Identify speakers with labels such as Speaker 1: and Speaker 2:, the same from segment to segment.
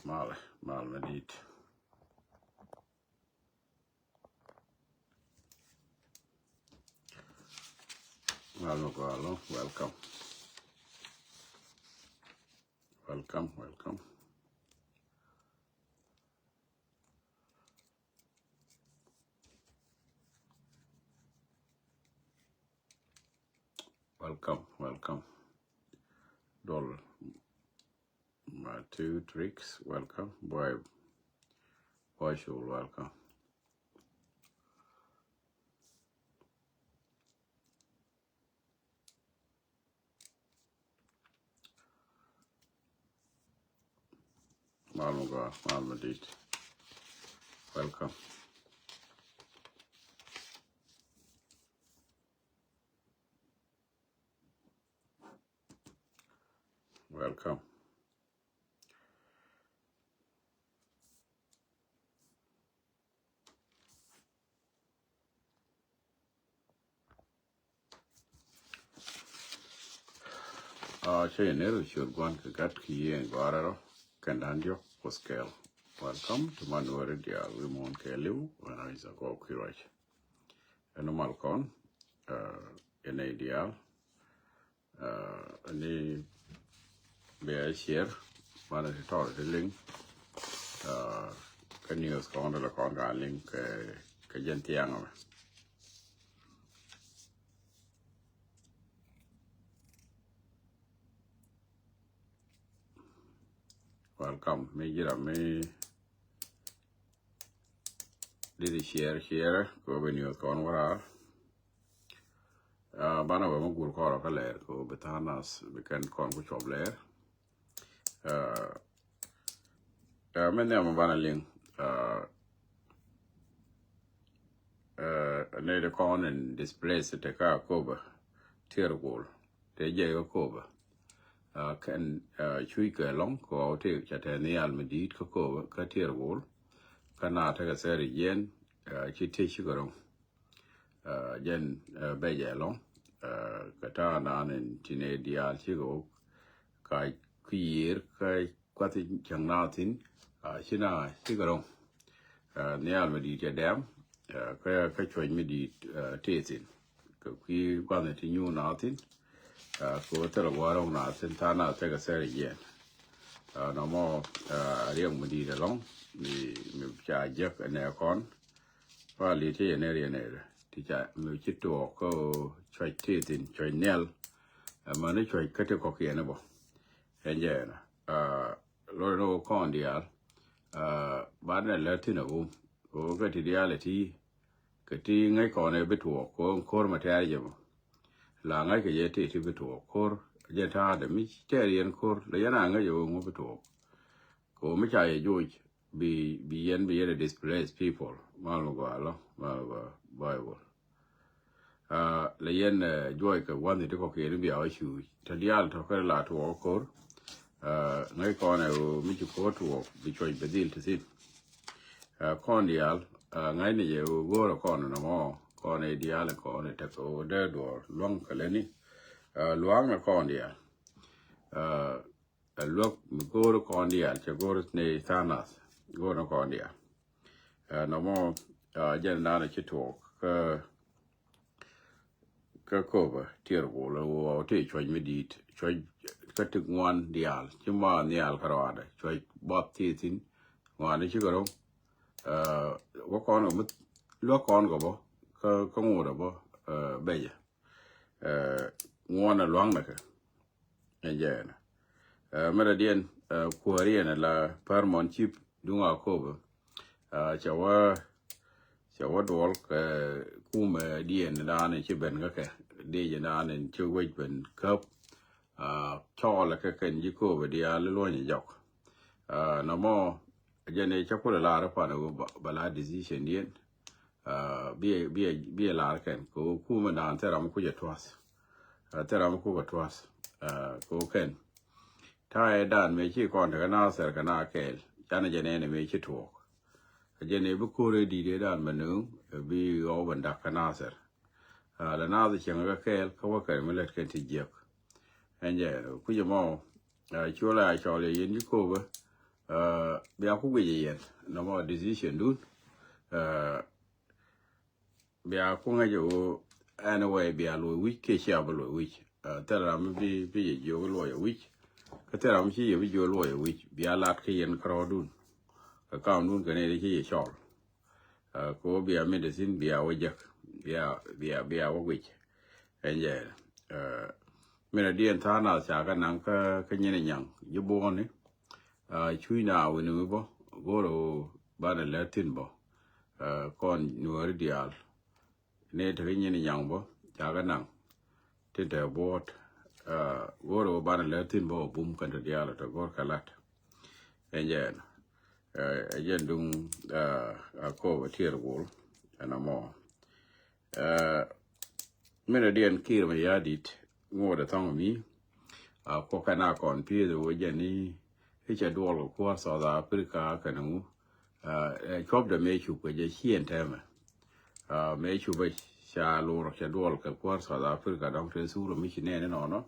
Speaker 1: mal medit. Mal Magalo, welcome. Welcome. Dol, my two tricks, welcome. Boy, should welcome. Mal Magalo, mal medit. Welcome. Welcome. Chainel should go and get key and guararo, Candandio, Poscal. Welcome to Manuel Dia, Limon Kelu, when I is a go Kirach. And a Malcon, in ideal, any bear share, one of the Torah link, news con the con link, Kajentiano. Welcome, me get a me. Did share, go when you con what are. Bana ba magur ko ka ler ko betanas we can con ko chob ler. Men ne bana ling. Ne de con and displace te ka ko ba tier goal. Te je ko ba. Kan chui ke long ko te chate ne al medit ko ka tier goal. Kana ta ga seri yen chi te shi go jen beje long kata nanen tine dial chigo kai kuyir kai kwati changnatin china chigaro nial medi dam ka choi medi tesin ko ki kwane ti nyu natin ko tera waro natin tana tega seri yen no mo riang medi de long mi cha jek ne kon pa li ti ne ne ti cha mi chito ko choi tesin choi nel ma ne choi kate ko ki ne bo enjena lo kon dial ba ne le ti no ko ga ti reality ke ti ngai ko ne bitu ko kor ma ta je mo la ngai ke ye ti bitu kor je ta da mi terien kor le yana ngai yo mo bitu ko mi cha ye jo bi yen displaced people malo bible le yen joy ka wani to ko ke bi a shu ta dial to ka la to kor ngai ko ne mi ko to bi choi bedil to sit kon dial ngai ne ye go ko no mo ko ne dial ko ne ta ko de do long ka le ni luang na kon dial look go ko dial che go ne sanas go no kon dial no mo jen na ne chito ka ko tier go lo te choi medit choi ka tik one dial chima nial karada choi bot tin one chi garo wo kon lo kon go bo ka ngora bo beje ngona luang na ka enjena mera dien kuarien la parmon chip dunga ko bo chawa dol kuma dien da ne chi ben ga ke de je na ne chi wej ben kap cho la ka ken ji ko be dia lo ni jok no mo je ne cha ko la ra pa no bala decision dien bi la ken ko kuma dan te ram ku je twas te ram ku ga twas ko ken ta e dan me chi kon ta na ser ka na kel chana je ne me chi to je ne bu ko re di de dan manu bi o ban da ka na ser la na de chen ga kel ko wa ka me let ken ti je enje ku je mo chola chole yin ko ba bia ku ge yen no mo decision dun bia ku nga jo anyway bia lo wi ke sha ba lo wi ta ra mi bi ye jo lo ye wi ka ta ra mi ye bi jo lo ye wi bia lat ke yen kro dun ka dun ke ne ke ye shol ko bia medicine bia wo jak bia wo wi en ye mera dien ta na cha ka nang ka nyen nyang yo bo ne chui na we nu bo go ro ba na latin bo kon nuor dial ne de nyen nyang bo cha ka nang te de bot go ro ba na latin bo bum kan de dial to go ka lat en ye dung ko tier wol ana mo mera dien kir ma yadit ngode tong mi ko kana kon pi de wo ni che dol ko South Africa kanu chop de me chu ko je hien tema me chu ba sha lo ro che dol ko South Africa dong te suru mi ne no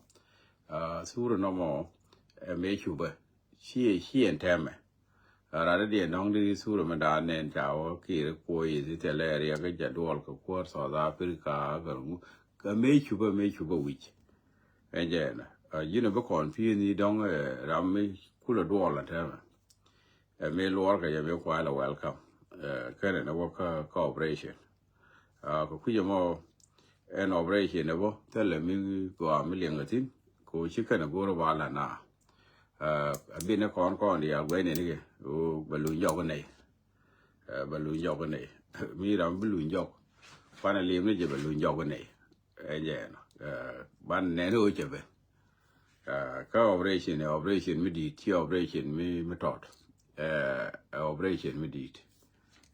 Speaker 1: suru no mo me chu ba hien tema ra de dong di suru ma da ne chao ki ko yi te le ya ga je dol ko South Africa kanu me chu ba wi enjena yino be kon fi ni dong ram kula dola tema me lor ka me kwa la welcome kana na work cooperation ko kujo mo en operation bo tele mi go amiliangatin ko chikana goro bala na abine kon dia gwe ne ni o balu yo ne mi ram balu yo pana le mi je balu yo ne enjena ban ne no chebe ka operation mi di ti operation mi tot operation mi di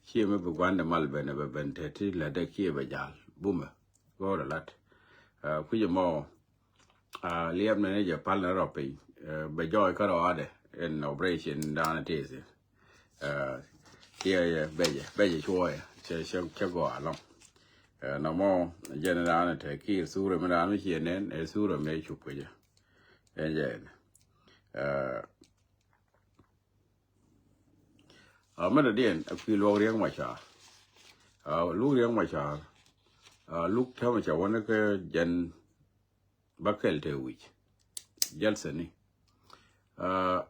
Speaker 1: chi me bu gwanda mal bene be bente ti la de ki be jal buma go la lat ku je mo liam ne je pal na ropi be joy ka ro ade en operation dan tese ye be choy che go along na mo general te ki sura me dan mi chenen e sura me chu pe enjen mena dien a pi lo riang ma cha lu riang ma cha luk tha ma cha wana ke jan bakel te wi jalsani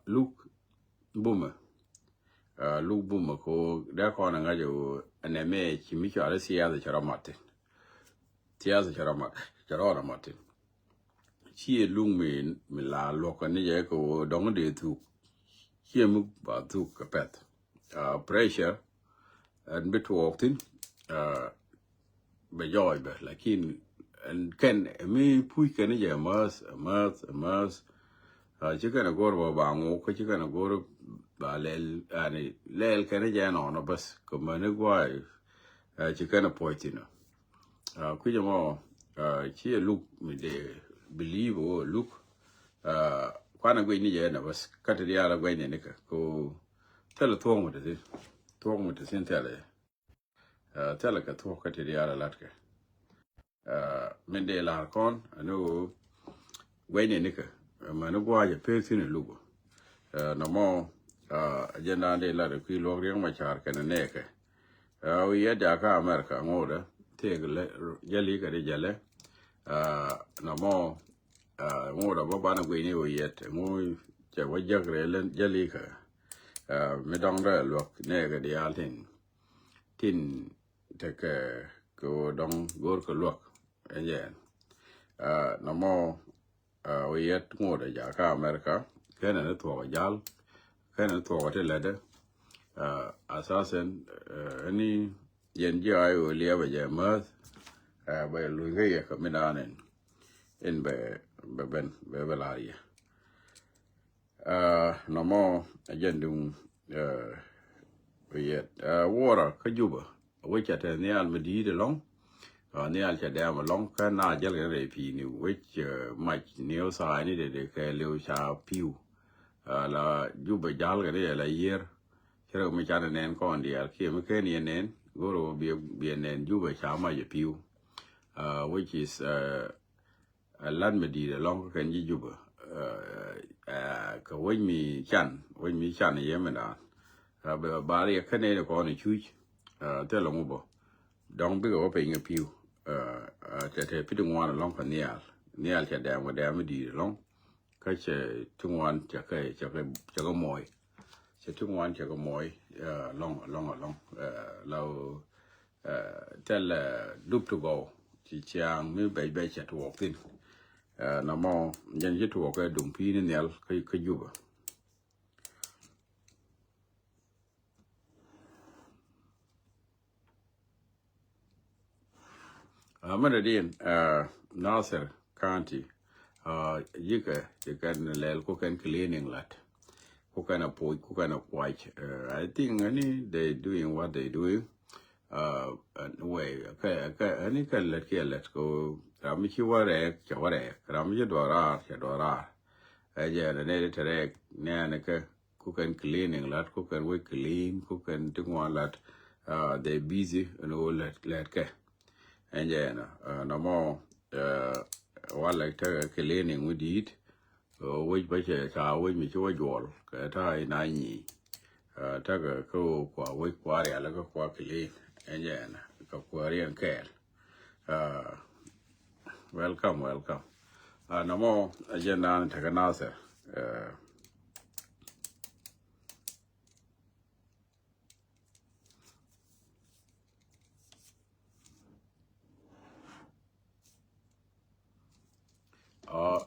Speaker 1: luk buma ko da ko na ga jo aneme chi mi cha sia da cha ramate cha ramate chi lung mi la lo ka ni je ko dong de tu chi mu ba tu ka pet pressure and bit walking be joy be lakin and ken mi pui ken je mas chi kana gor ba ngo ko chi kana gor ba lel ani lel ken je no bas ko mane gwa chi kana poitino ku je mo chi look mi de believe or look kwana gwe ni je na bas kata dia la gwe ne ka ko tele tuong mo de sin tele ka tuong kata dia la latka men de la kon no gwe ne ka ma no gwa je pe sin lugo no mo agenda de la de ki lo riang ma char kana ne ka wi ya da ka America ngoda te le jali ka de jale no mo ngoda ba bana gwe ni o yet mo che wa jagre len jali ka me dong ra lok ne ga di altin tin te ke ko dong gor ko lok enjen no mo o yet ngoda ja ka America kana ne to jal kana to te lede asasen ani yen jai o liya ba ja ma ba lu ga ya ka me danen in be la ya no mo agendum yet water ka juba which at ne al medi de long ne al cha da ma long ka na jel re pi ni which much new sa ni de ke le cha piu la juba jal ga de la year chero mi cha nen kon dia ki mi ke ni nen goro bi nen juba cha ma ye piu which is a land medi de long ka ni juba ka wai mi chan yemen da ba ba ri ka ne ko ni chu te lo mo bo dong bi go pe nge piu te pi ding wan long pa nial cha da mo da mi di long ka che tung wan cha ga moi che tung wan cha ga moi long lao tel dup to go chi chang mi be cha to tin nó mò nhân cái thuộc cái đồng phi nên nèo cái giúp mà đây điên Nasser County cái lel có cái cleaning lát có cái white I think they doing what they doing way cái anh cái lát go kami chi ware cha ware kami chi dora aja na ne tere ne ka ku kan cleaning lat ku kan we clean ku kan tingwa lat they busy and all let ka aja na mo wala ta cleaning we did we ba cha we mi chi wa jol ka ta na ni ta ga ko kwa we kwa ya la ka kwa clean aja na ka kwa rian ka welcome no more agenda and taganasa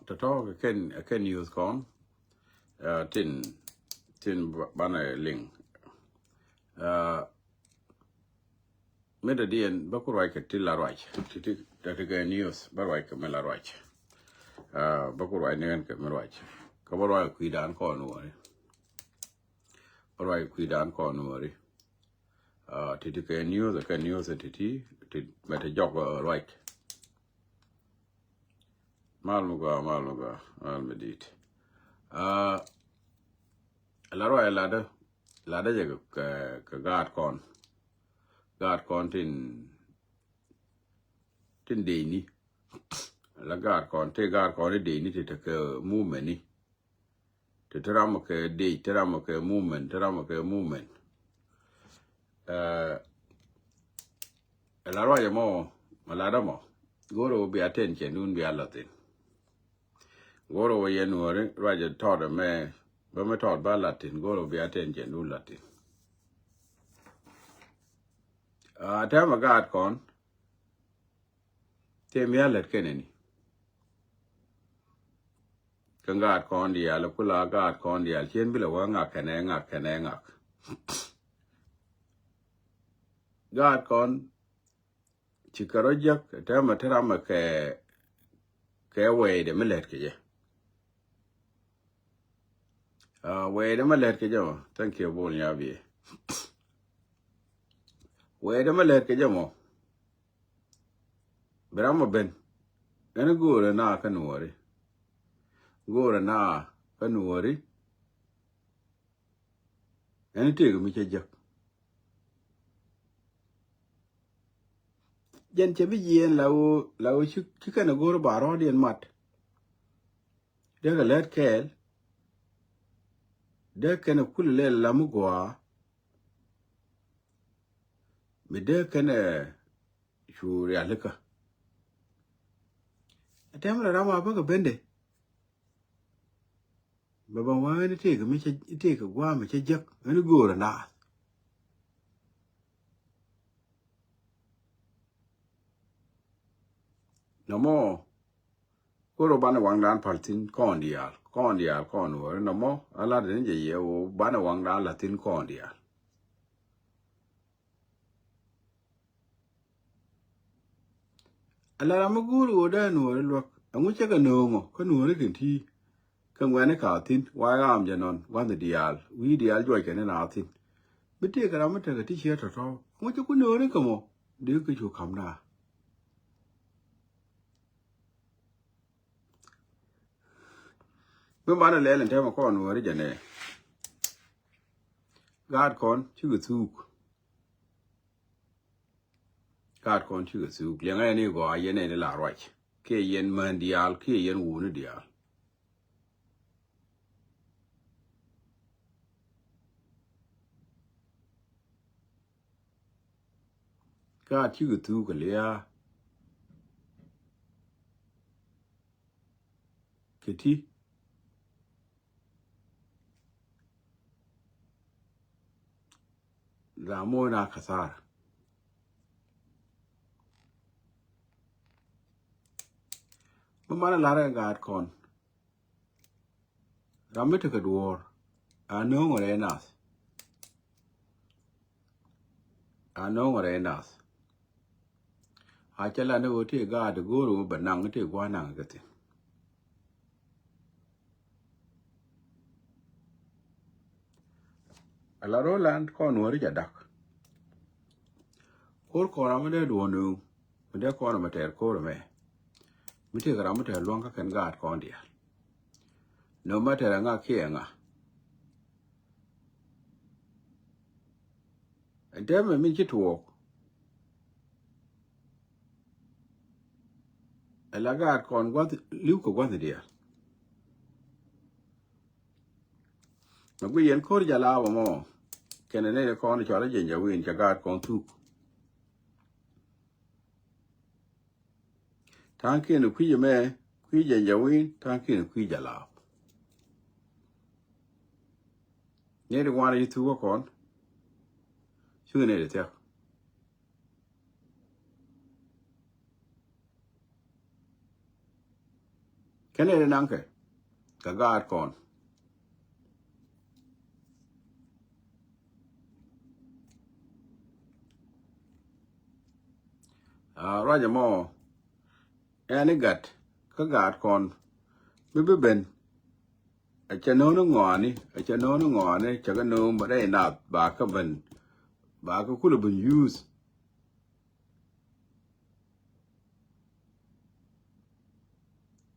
Speaker 1: to talk can use con tin bana ling medadian bakurai ka tilla right titi daga news barai ka mela right bakurai ne ka mela right ka barai ku dan ko no barai ku dan ko no titi ka news titi meta jog right malmuga almedit la roi lada je ka guard con tin deni la guard con deni te ka movement ni te trama ka movement la roi mo malada mo goro bi attention nun bi alatin goro we yenore raja taught me ba me taught ba latin goro bi attention nun latin tema guard con te mi alet keneni kan guard con di ala kula guard con di al chen bila wa ngak kene guard con chikarojak tema terama ke we de melet ke je we de melet ke je thank you bol nya bi we de melet ke je mo beramo ben ene gore na kanori ene tege mi che jak jen che bi yen lawo chi kana gore baro dien mat de ga let kel de kana kulele lamu gwa mi de kana shuri alika atemra rama ba ga bende baba wani tege gwa mi che jak ene gore na no mo koro bana wang dan paltin kon dial kon wor no mo ala de je ye o bana wang dan latin kon dial ala ramaguru oda no lo angu che ga no mo ko no re tin ti kan wane ka tin wa am je non wan de dial wi dial joy ke na tin bite ga ramata ga ti che to angu che ku no re ka mo de ku chu kam na มื่อบ้านเราเล่นเท่ามาก่อนวัวที่จะเนี่ยกาดคนชื่อสุกเลี้ยงไอ้นี่ก็อายันเนี่ยละร้อยแค่ยันมันเดียลแค่ยันวูนเดียล ka chi gu tu ka lia kiti la mo na kasar mana lara ga kon ramete ka duor ano ngore nas a chala ne wote ga de goro banang te gwa nang gate ala roland kon wori jadak kor kora mede duonu mede kora mater kor me mite gara mate luang ka ken ga kon dia no matter nga kienga dem mi chitwo ala ga kon gwa liu ko gwa dia ma gwi yen kor jala wa mo kenene ne kon chola jenja win cha ga kon tu tanki no kwi me kwi jenja win tanki no kwi jala ne de wana yitu ko kon shu ne de tek kenene nanke ka ga kon raja mo ene gat ka ga kon be ben a chano no ngani cha ga no ba dai na ba ka ben ba ka kula ben use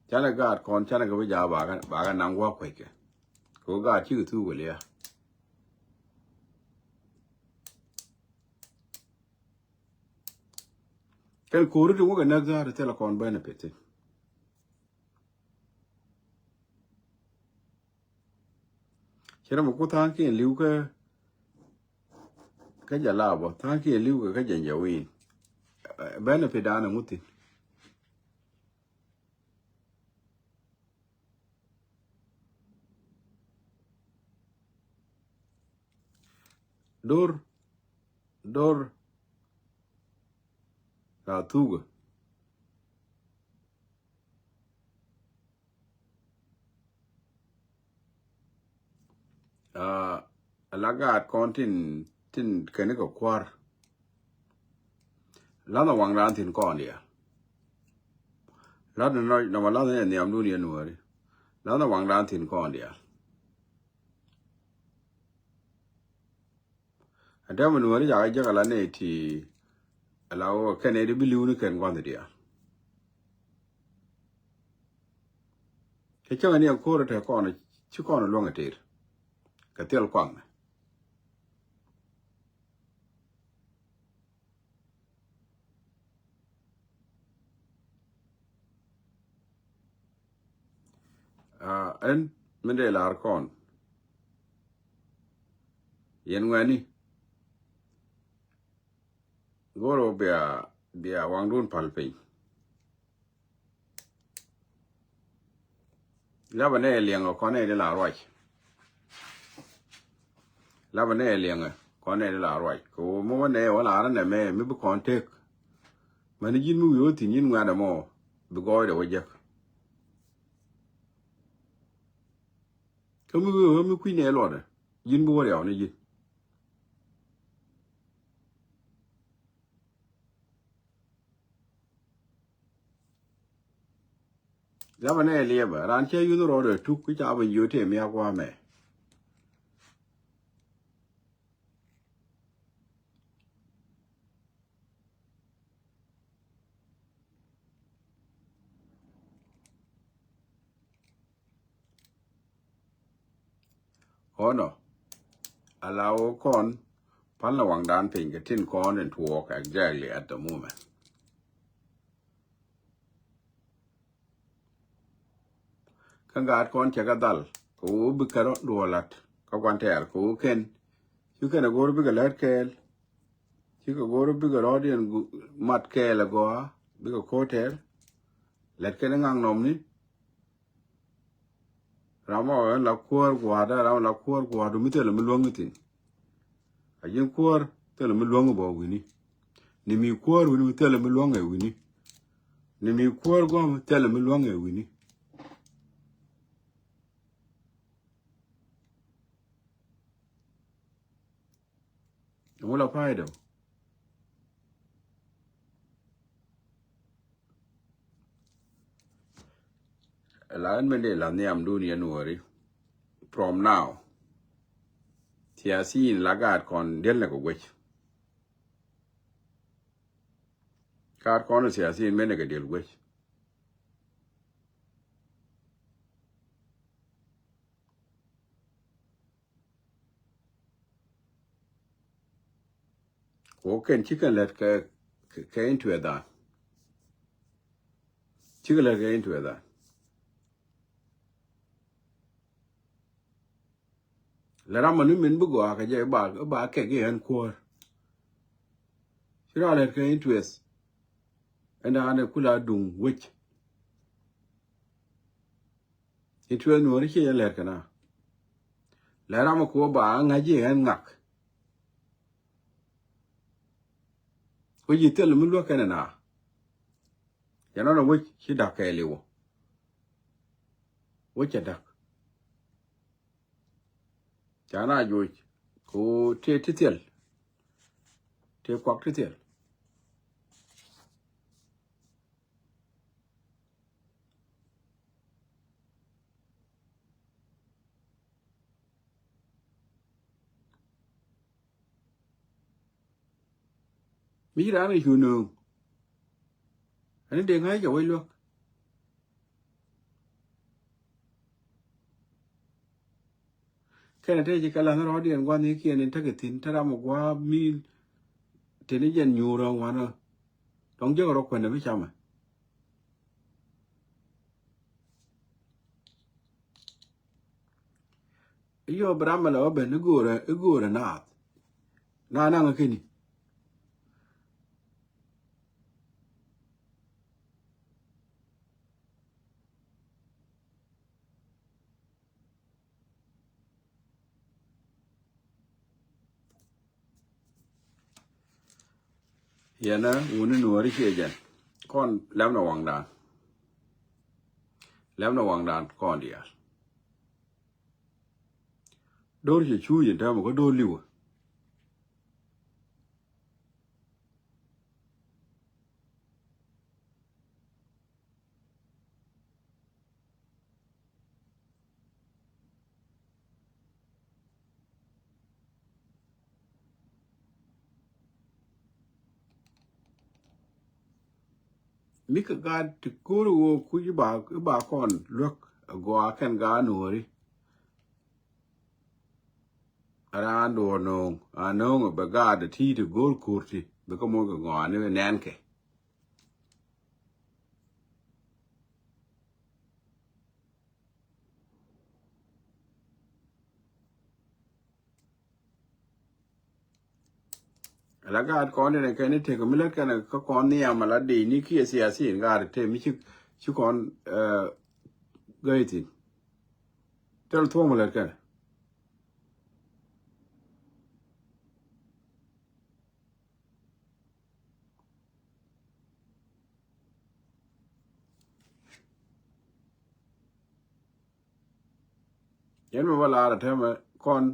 Speaker 1: chana ga kon chana ga ja ba ga nang wa kwai ke ko ga chi tu go le ken ko ru go ga na ga ta la kon benefit chera mo ko tan ki liu ka jala bo tan ki liu ka jenja win benefit ana muti dor ka tuga alaga kontin tin kene ko kwar lana wang ran tin kon dia lana no lana ne am du ni nuari lana wang ran tin kon dia adam nuari ja ga la ne ti alawo kene de bilu ni ken kon dia ke changa ni ko te kon chi kon lo ngatir ka tel kwang en mende lar kon yen ngani goro bia wangdun palpe labane liang ko ne de la roi labane liang ko ne de la roi ko mo ne wala na me mi bu kon tek mani jin mu yo tin yin ngada mo bu go de wajak ko mi ku ne lo de yin bu wo ne yin labane liaba ran che yu ro de tu ku cha ba yu te mi akwa me ono allow con pan la wang dan pin ke tin con and to work exactly at the moment kangat con che ga dal ko bu karo dolat ka kwan ter ko ken you can go bi ga lat kel chỉ có goro bị cái đó điền mặt kè là go bị cái cố thế lẹt cái nó ngang nôm ní rama ở là cuor qua đó rama là cuor qua đó mới tới là mới luông cái tin à những cuor tới là mới luông cái bao cái ni mi cuor mới tới là mới luông cái ni mi cuor go mới tới là mới luông cái wala faida lan mende la niam dunia nuori from now tiasin lagat kon del na ko gwech kar kon tiasin mende ga del gwech ko ken chicken let ka into da chicken let ka into da la ram nu min bu go ka je ba ke ge han ko sira let ka into es anda ane kula dung wech into nuori che let kana la ram ko ba ngaji han ngak ko yitel mun lo kana na yana na wech shi da ka lewo wech da chana jo ko te titel te kwak titel mi ra ni hunu ani de ngai jo lo kana te ji kala na rodian gwa ni kien en tagetin tara mo gwa mi te ni jen nyura wana dong je ro kwenda mi chama yo brama la obe ni gore na ngakini yana woni nuori che jen kon lam na wang dan kon dia dor che chu yin ta mo ko do liwo mi ka ga ti kuru wo ku ba kon lok go akan ga nuori ara do no anong ba ga de ti de gol kurti be ko mo go ne nenke la ga kon ne ke ne te ko mi le kana ko kon ni amala de ni ki siasi ga te mi chi kon gaiti tel to mo le kana yen mo wala ara te ma kon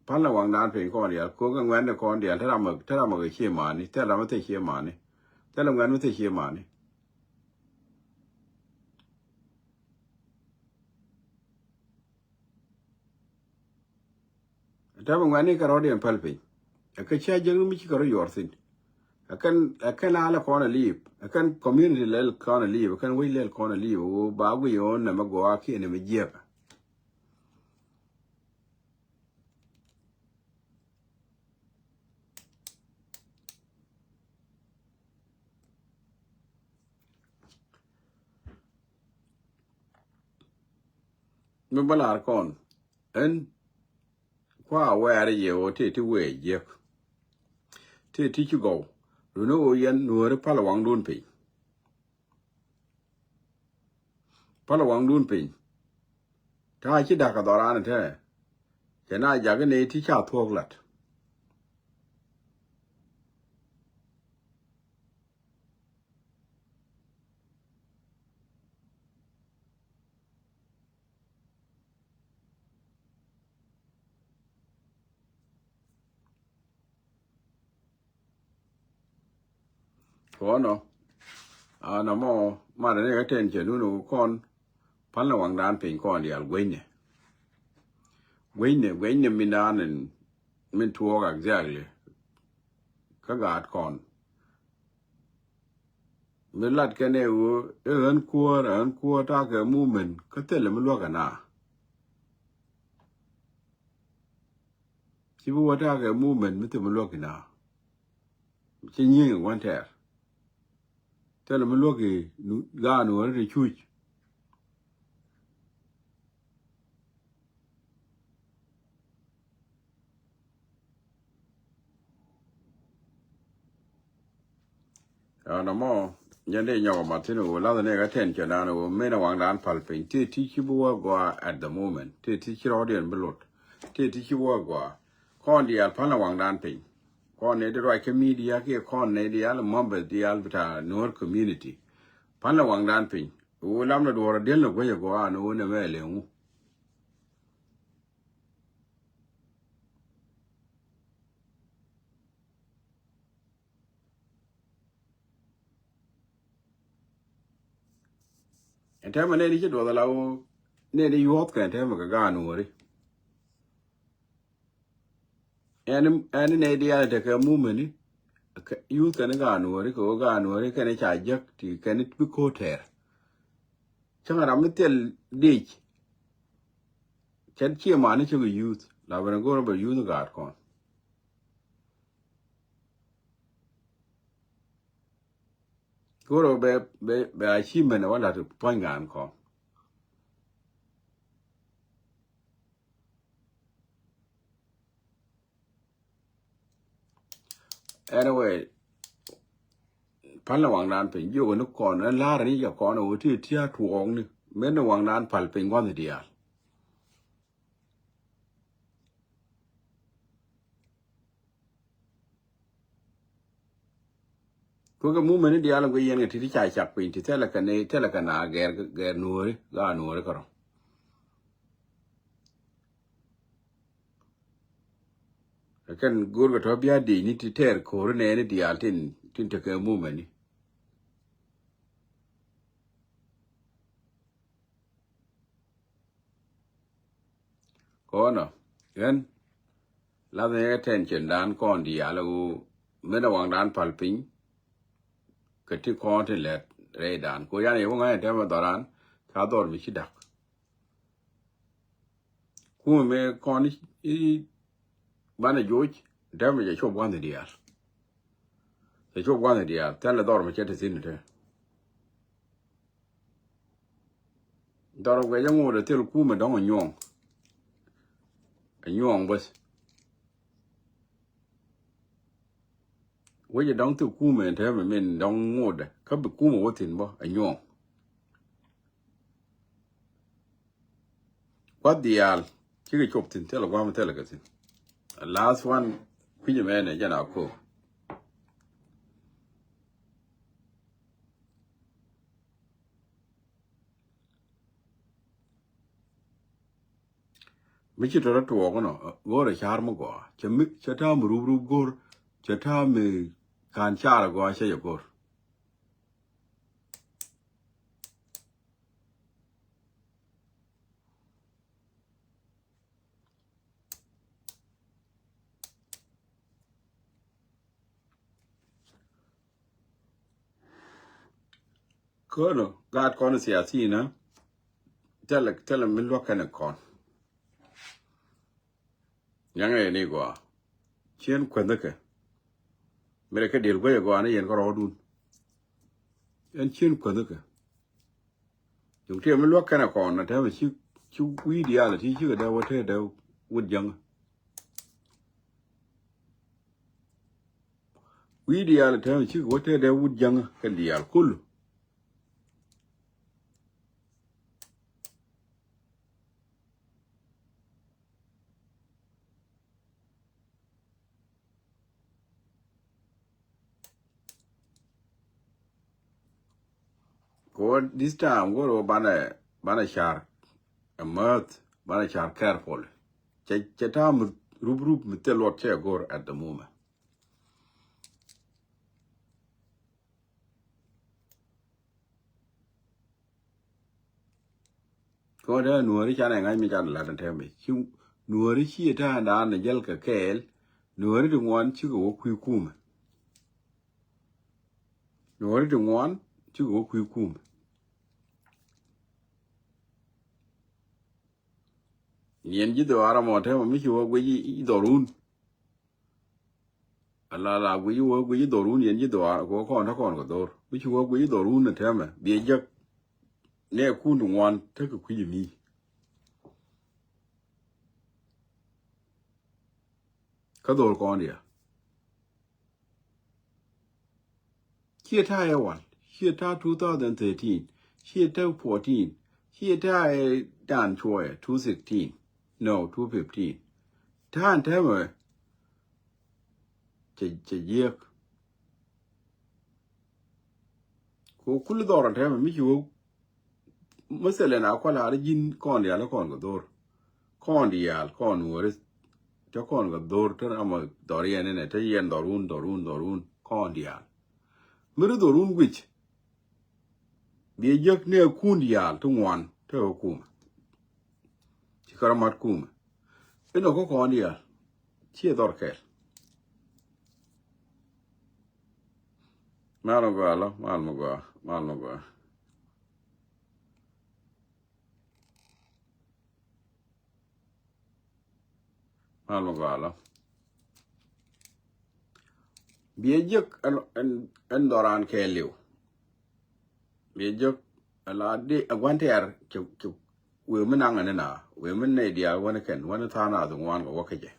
Speaker 1: pala wang dan pe kon dia ko ga ngwan de kon dia ta ma ga chi ma ni ta ma te chi ma ni ta la ngwan te chi ma ni ta ma ngwan ni ka ro de pal pe ka cha je mi chi ka ro yor sin akan ala kon leave akan community lel kon leave akan we lel kon leave o ba gu yon na ma go aki ne me je me balar kon en kwa were ye o te we je ที่ชิโกหรือโนยันหนัวพละวังดุนปีพละวังดุนปีถ้าคิดดักดอรานะเธอจะน่าอยากกันในที่ชาทั่วกลัดขอเนาะน้ำมาเดี๋ยวนี้ก็เต้นเฉยนู่นก่อนพันละวังด้านเป็นก่อนเดียวเว้นเนี่ยมีนานนึงมันทัวร์กันแจ้งเลยก็กาดก่อนเมื่อลัดกันเนี่ยอันกลัวถ้าเกิดมูมันก็เต้นเลยมันลวกกันนะที่ว่าถ้าเกิดมูมันไม่ถึงมันลวกกันนะจะยิงวันแท้เต้นเลยมันลวกกี่กาหนูอะไรช่วยน้ำยันได้ยาวมาที่หนูแล้วตอนนี้ก็เต้นเจอหน้าหนูไม่ระวังด้านพัลเป็นที่คิดว่าก็ at the moment ที่คิดเราเรียนบรรลุที่คิดว่าก็ข้อเดียวพันระวังด้านเป็นข้อนี้ได้รายแค่มีเดียที่ข้อนี้เดียแล้วมั่งเป็นเดียลไปทาง North community พันระวังด้านเป็นโอ้ล้ำเราดูเราเดียนเราก็จะก็หนูเนี่ยไม่เลยแต่มันเนี่ยที่จะดูแต่เราเนี่ยได้ยอดกันแต่มันก็กาหนูเลยอันนี้เนี่ยเดียแต่ก็มูมันนี่ยูกันกาหนูเลยก็กาหนูเลยกันในชายยักษ์ที่กันนี่พิโคเทอร์ช่างเราไม่เตลดีฉันเชื่อมันนี่ช่วยยูทเราเป็นคนแบบยูทกาดก่อนก็เราแบบอาชีพมันว่าเราจะป้อนงานก่อน anyway พันระหว่างนั้นเป็นอยู่กันทุกคนแล้วล่านี้จากก่อนเอาที่ถูกองนี่แม้ระหว่างนั้นพันเป็นก้อนเดียวก็มุ่งมันเดียวเราก็ยังที่ใจจักเป็นที่เท่ากันเนี่ยเท่ากันนะแกนัวเลยก็นัวเลยก็รอแล้วกันกูก็ทบยาดีนี่ที่เท่าโครเนี่ยนี่เดียวที่ตะเกียบมุ่งมันนี่ก็เนาะกันแล้วเนี่ยก็เทนเชนด้านก่อนเดียวเราแม้ระหว่างนั้นพันเป็นก็ที่คอที่เล็ดเรดานกูยังยังว่าไงแต่มาตอนนั้นข้าตัวไม่ชิดักกูไม่ก่อนนี่บ้านในยุ้ยแต่ไม่จะชอบวันเดียวจะชอบวันเดียวแต่ละดอกไม่ใช่ที่สิ้นเลยดอกก็ยังงูเดี๋ยวที่ลูกกูไม่ต้องอันยองบัสว่าจะต้องที่กูไม่แต่ไม่เป็นต้องงูเด้เขาไปกูมาว่าถึงบ่อันยองว่าเดียวที่ก็ชอบถึงแต่ละวันมันแต่ละก็สิ้น last one พี่จะแม่เนี่ยจะหนาคู่ไม่ใช่ตัวตัวกันเนาะก็เลยชาร์มกว่าจะทำรูปกูจะทำการชาร์กว่าใช่ไหมกูก็เนาะการก่อนเสียสีนะแต่ละไม่รู้กันก่อนยังไงนี่กว่าเช่นควันตะเกไม่ได้แค่เดียวก็ยังกว่านี่ยังก็รอดูยันเช่นควันตะเกอยู่ที่ไม่รู้กันก่อนนะแต่ว่าชื่อวิดีโอที่ชื่อเดาว่าเธอเดาวุฒิยัง we dial time chi what they would young can dial cool go this time go bana char a mirth bana char careful chatam rub mitel che gor at the moment go there nuori chana ngai mi chan la tan tembe chu nuori chi ta da na jel ka kel nuori de ngwan chi go ku kuma nuori de ngwan chi go ku kuma yen ji do ara mo te mi chi wo gwi dorun la gwi wo gwi dorun yen ji do go kon go dor mi chi wo gwi dorun na tembe bi je ne ku nu ngwan te ku mi ka dor kon dia Here Taiwan, here ta 2013, here ta 14, here ta Dan Choi 216, no 215. Tan Tamer Chayek. Ko Kulidor and Tamer Michu Musselin Aquala Jin Condial Congador. Condial Conwars, Jacon Gador Terama Dorian and Itayan Dorun, Condial. Muru Dorun which be a yak near Kundial to one, Teokum. Chikaramat Kum. Eno Condial. Chia dorke. Malogala, Malmoga. Biejek and Doran Kelly. Biejek a lad de a wanter to women anganana, women nadia one can one thana the one wakaje.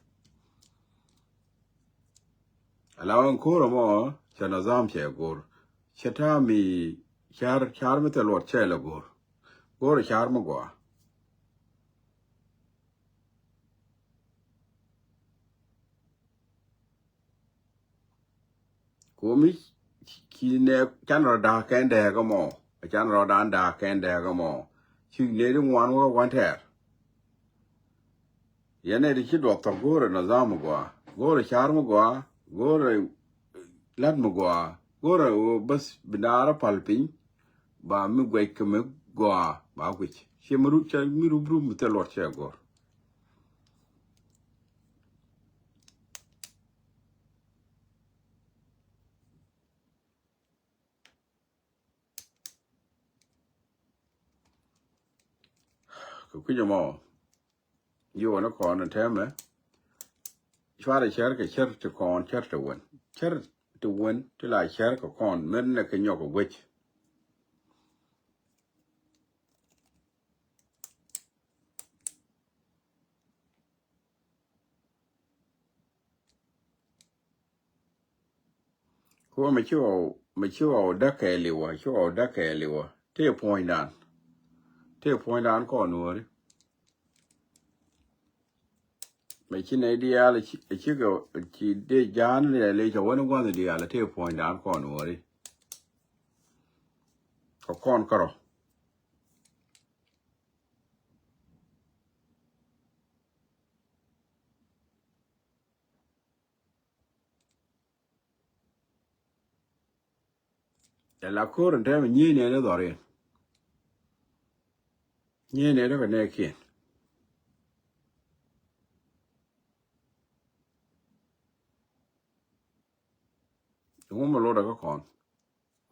Speaker 1: Allowing Koramo, Chanazam Chagor, Chatami Charmetal or Chelagor, Gor Charmagua. Komi Kine Canada can dagamo, a Canada and dark and dagamo. She needed one or one hair. Yene the kid of Tagore and Azamagua, Gora Charmagua, Gora Latmagua, Gora Bus Binara Palping, Ba Mugwake Goa, by which she Marucha Mirubrum with the Lord Chagor. Kujamo, you want to call and tell me. Try to share a church to con, church to win. Church to win till I share a con, men like a yoke of witch. Who mature duck a liver, sure duck a liver. Take a point down. Take a point down corner. Making idea a chico, she did John later one the other take a point down corner. A corn curl. The lacquer and tell me near another. Near never neck in. The woman load of a corn.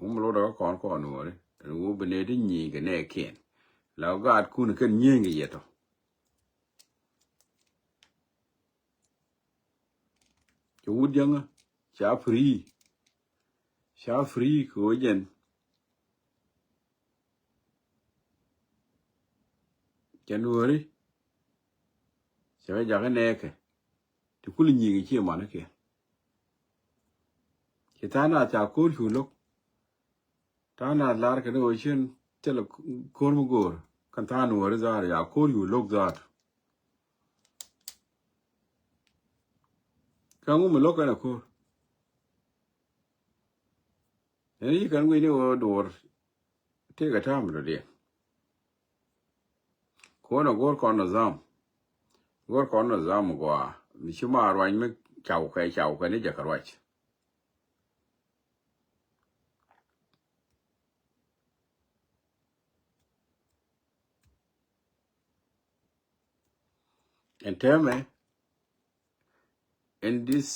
Speaker 1: Load of a corner. And we'll be letting ye a neck in. Lao God couldn't ying yet. You would younger? Free, Kojan. January. Shall I jog a neck? To cooling ye a manake. ta na cha kur chu lok ta na lar ka no shin tel kur mu gor kan ta no re za ya kur yu lok za ka ngu mu lok na kur ni kan wi ni o dor te ka ta mu de ko na gor kon na zam gwa mi shi ma rwan mi chau ka ni ja ka rwach en teme in this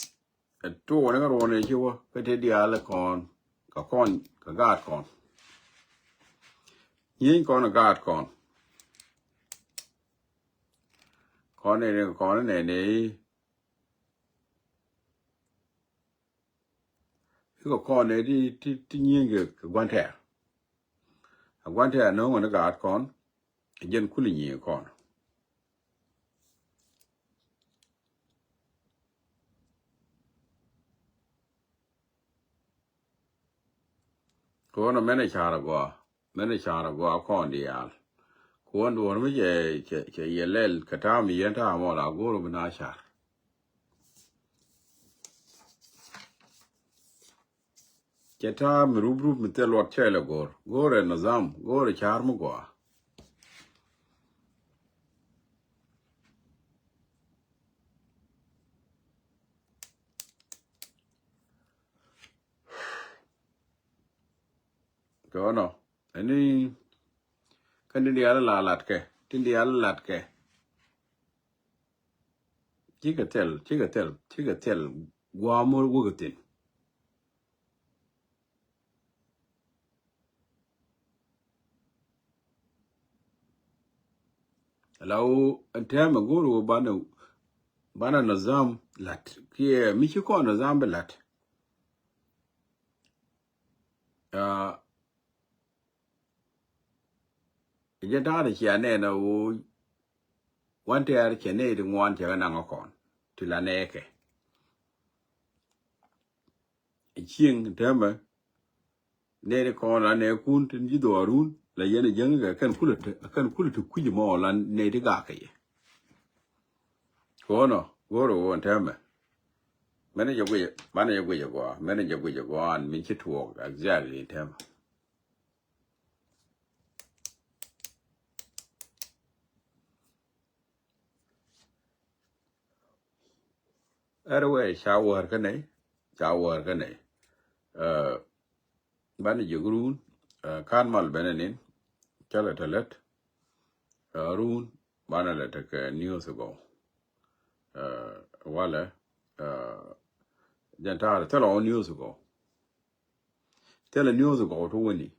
Speaker 1: to wona ga ron e wo ka te dia la kon ka gat kon yin kon na gat kon ne ko kon ne ti yin ge gwan te no wona gat kon jen kuli yin kon ko no mene chara go kon dial ko ndo mi je yelel kata mi yenta mo la goro bina char keta mi rubru mi te lot chele gore nazam gore char mo go ko no ani kan dia la lat ke tin dia lat ke chigatel gwa mo gugatin law antama goro bana nazam lat kie mi chi ko nazam lat je da chia ne na wo wan te ar che ne de ngwan che na ngokon ti la ne ke chieng tama ne de ko la ne kun tin ji do arun la yene jeng ga kan kulut ku ji mo la ne de ga ke ko no goro won tama mene je gwe go an mi chi tuo exactly tama erwe shower ka ne bani jogrun kan mal benenin kala talet run bana la ta ka news go wala jantar tala on news go tala news go to woni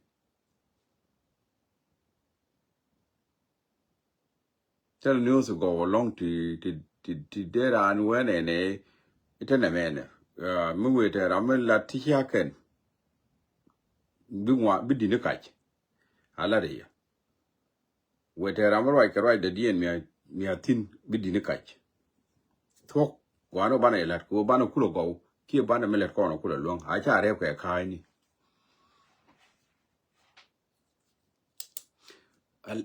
Speaker 1: tala news go long ti dera an wene ne itana mene mu wete ramel la tihaken bidi ne kach ala de wete ramel wa ka right de dien mi atin bidi ne kach thok wano bana elat ko bana kulo go ki bana melet ko no kulo long a cha re ko kai ni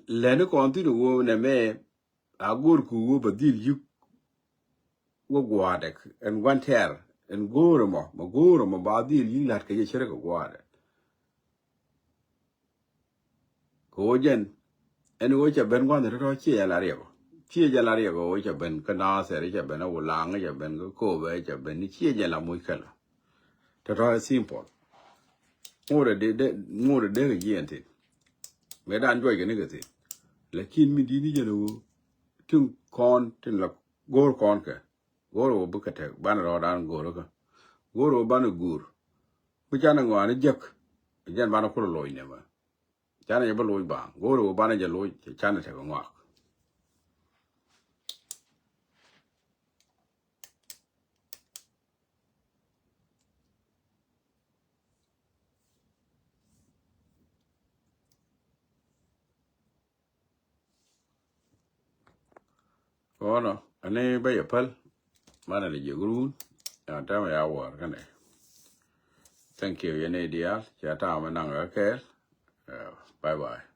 Speaker 1: lene ko antu wo ne me agur ku wo badil yu wo gwade en wanter en goro mo badil yu lat ke chere ko gwade ko jen en wo cha ben gwan ro chi ya la rego chi ya la rego wo cha ben kana se re cha ben wo lang cha ben ko be cha ben ni chi ya la mu kala to simple more de yente me dan joy ke ni ke lakin mi di ni jeno tung kon tin la gor kon ke goro bu ka te ban ro dan goro ka goro ban gur bu jana ngwane jek jan ban ko loy ne ma jana ye ba loy ba goro ban ja loy jana te ngwa kono ane ba ye pal mana le jogrun ta ma ya war ka ne thank you yene dia cha ta ma nang a ke bye bye